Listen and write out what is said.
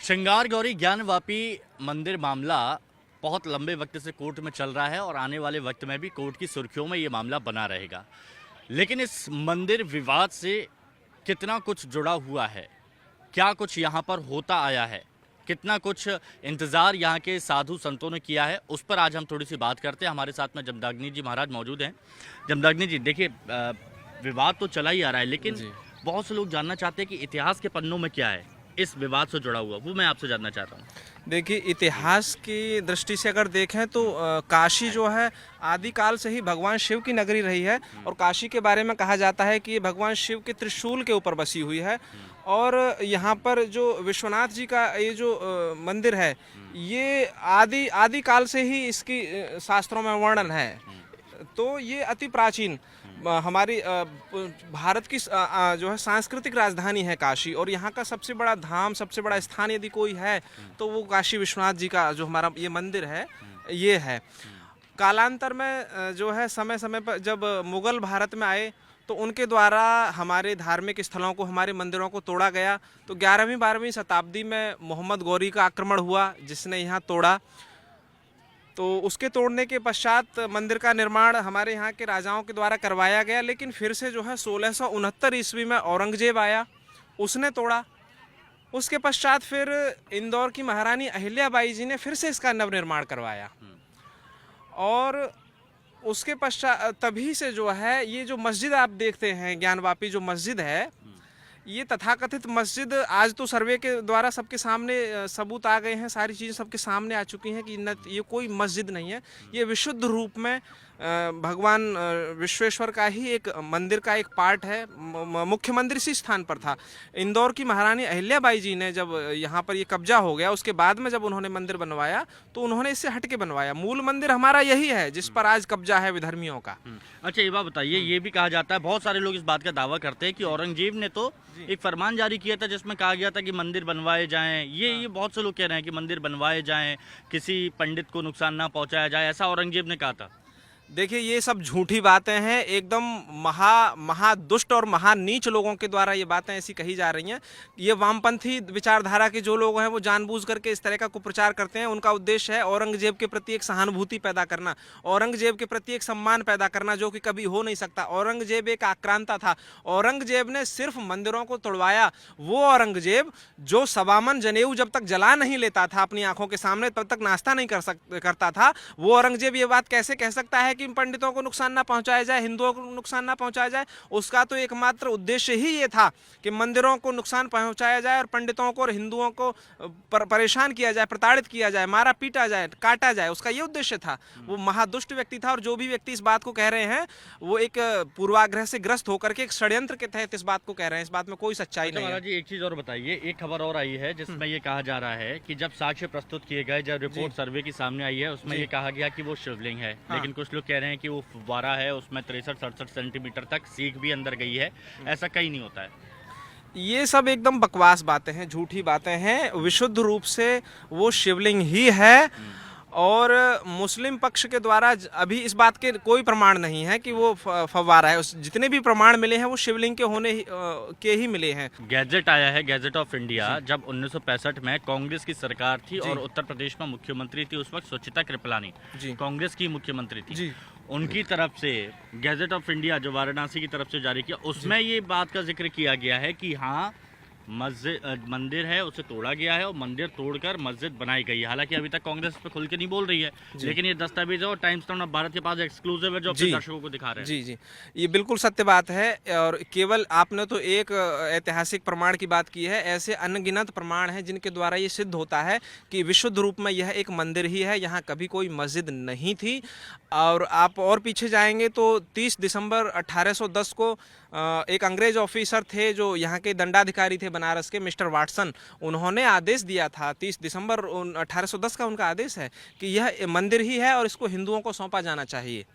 श्रृंगार गौरी ज्ञानवापी मंदिर मामला बहुत लंबे वक्त से कोर्ट में चल रहा है और आने वाले वक्त में भी कोर्ट की सुर्खियों में ये मामला बना रहेगा। लेकिन इस मंदिर विवाद से कितना कुछ जुड़ा हुआ है, क्या कुछ यहाँ पर होता आया है, कितना कुछ इंतज़ार यहाँ के साधु संतों ने किया है, उस पर आज हम थोड़ी सी बात करते हैं। हमारे साथ में जमदग्नि जी महाराज मौजूद हैं। जमदग्नि जी, देखिए विवाद तो चला ही आ रहा है, लेकिन बहुत से लोग जानना चाहते हैं कि इतिहास के पन्नों में क्या है इस विवाद से जुड़ा हुआ, वो मैं आपसे जानना चाहता हूँ। देखिए, इतिहास की दृष्टि से अगर देखें तो काशी जो है आदिकाल से ही भगवान शिव की नगरी रही है और काशी के बारे में कहा जाता है कि ये भगवान शिव के त्रिशूल के ऊपर बसी हुई है। और यहाँ पर जो विश्वनाथ जी का ये जो मंदिर है, ये आदिकाल से ही इसकी शास्त्रों में वर्णन है। तो ये अति प्राचीन हमारी भारत की जो है सांस्कृतिक राजधानी है काशी, और यहाँ का सबसे बड़ा धाम, सबसे बड़ा स्थान यदि कोई है तो वो काशी विश्वनाथ जी का जो हमारा ये मंदिर है ये है। कालांतर में जो है समय समय पर जब मुगल भारत में आए तो उनके द्वारा हमारे धार्मिक स्थलों को, हमारे मंदिरों को तोड़ा गया। तो 11वीं-12वीं शताब्दी में मोहम्मद गौरी का आक्रमण हुआ जिसने यहाँ तोड़ा। तो उसके तोड़ने के पश्चात मंदिर का निर्माण हमारे यहाँ के राजाओं के द्वारा करवाया गया। लेकिन फिर से जो है 1669 ईस्वी में औरंगजेब आया, उसने तोड़ा। उसके पश्चात फिर इंदौर की महारानी अहिल्याबाई जी ने फिर से इसका नवनिर्माण करवाया। और उसके पश्चात तभी से जो है ये जो मस्जिद आप देखते हैं, ज्ञानवापी जो मस्जिद है, ये तथाकथित मस्जिद आज तो सर्वे के द्वारा सबके सामने सबूत आ गए हैं, सारी चीज़ें सबके सामने आ चुकी हैं कि ये कोई मस्जिद नहीं है। ये विशुद्ध रूप में भगवान विश्वेश्वर का ही एक मंदिर का एक पार्ट है। मुख्य मंदिर इसी स्थान पर था। इंदौर की महारानी अहिल्याबाई जी ने जब यहाँ पर ये कब्जा हो गया, उसके बाद में जब उन्होंने मंदिर बनवाया तो उन्होंने इससे हटके बनवाया। मूल मंदिर हमारा यही है जिस पर आज कब्जा है विधर्मियों का। अच्छा, ये बात बताइए, ये भी कहा जाता है, बहुत सारे लोग इस बात का दावा करते हैं कि औरंगजेब ने तो एक फरमान जारी किया था जिसमें कहा गया था कि मंदिर बनवाए जाएं। ये बहुत से लोग कह रहे हैं कि मंदिर बनवाए जाएं, किसी पंडित को नुकसान ना पहुंचाया जाए, ऐसा औरंगजेब ने कहा था। देखिए, ये सब झूठी बातें हैं। एकदम महादुष्ट और महानीच लोगों के द्वारा ये बातें ऐसी कही जा रही हैं। ये वामपंथी विचारधारा के जो लोग हैं वो जानबूझ करके इस तरह का कुप्रचार करते हैं। उनका उद्देश्य है औरंगजेब के प्रति एक सहानुभूति पैदा करना, औरंगजेब के प्रति एक सम्मान पैदा करना, जो कि कभी हो नहीं सकता। औरंगजेब एक आक्रांता था। औरंगजेब ने सिर्फ मंदिरों को तोड़वाया। वो औरंगजेब जो सवामन जनेऊ जब तक जला नहीं लेता था अपनी आंखों के सामने, तब तक नाश्ता नहीं करता था। वो औरंगजेब ये बात कैसे कह सकता है कि पंडितों को नुकसान ना पहुंचाया जाए, हिंदुओं को नुकसान ना पहुंचाया जाए? उसका तो एकमात्र उद्देश्य ही ये था कि मंदिरों को नुकसान पहुंचाया जाए और पंडितों को और हिंदुओं को परेशान किया जाए, प्रताड़ित किया जाए, मारा पीटा जाए, काटा जाए। उसका ये उद्देश्य था। वो महादुष्ट व्यक्ति था। और जो भी व्यक्ति इस बात को कह रहे हैं वो एक पूर्वाग्रह से ग्रस्त होकर के एक षड्यंत्र के तहत इस बात को कह रहे हैं। इस बात में कोई सच्चाई नहीं है। जी, एक चीज और बताइए, एक खबर और आई है जिसमें ये कहा जा रहा है कि जब साक्ष्य प्रस्तुत किए गए, जब रिपोर्ट सर्वे की सामने आई है, उसमें ये कहा गया कि वो शिवलिंग है। लेकिन कुछ लोग कह रहे हैं कि वो फुव्वारा है, उसमें 63-67 सेंटीमीटर तक सीख भी अंदर गई है। ऐसा कहीं नहीं होता है। ये सब एकदम बकवास बातें हैं, झूठी बातें हैं। विशुद्ध रूप से वो शिवलिंग ही है। और मुस्लिम पक्ष के द्वारा अभी इस बात के कोई प्रमाण नहीं है कि वो फव्वारा है। जितने भी प्रमाण मिले हैं वो शिवलिंग के होने के ही मिले हैं। गैजेट आया है, गैजेट ऑफ इंडिया, जब 1965 में कांग्रेस की सरकार थी और उत्तर प्रदेश में मुख्यमंत्री थी उस वक्त सुचिता कृपलानी, कांग्रेस की मुख्यमंत्री थी। उनकी तरफ से गैजेट ऑफ इंडिया जो वाराणसी की तरफ से जारी किया, उसमें ये बात का जिक्र किया गया है कि हाँ, मस्जिद मंदिर है उसे तोड़ा गया है और मंदिर तोड़कर मस्जिद बनाई गई है। हालांकि अभी तक कांग्रेस पे खुल के नहीं बोल रही है, लेकिन ये दस्तावेज है और टाइम्स ऑफ भारत के पास एक्सक्लूसिव है जो अपने दर्शकों को दिखा रहे हैं। जी, ये बिल्कुल सत्य बात है। और केवल आपने तो एक ऐतिहासिक प्रमाण की बात की है, ऐसे अनगिनत प्रमाण हैं जिनके द्वारा ये सिद्ध होता है कि विशुद्ध रूप में यह एक मंदिर ही है। यहाँ कभी कोई मस्जिद नहीं थी। और आप और पीछे जाएंगे तो 30 दिसंबर 1810 को एक अंग्रेज ऑफिसर थे जो यहाँ के दंडाधिकारी थे बनारस के, मिस्टर वाटसन। उन्होंने आदेश दिया था, 30 दिसंबर 1810 का उनका आदेश है कि यह मंदिर ही है और इसको हिंदुओं को सौंपा जाना चाहिए।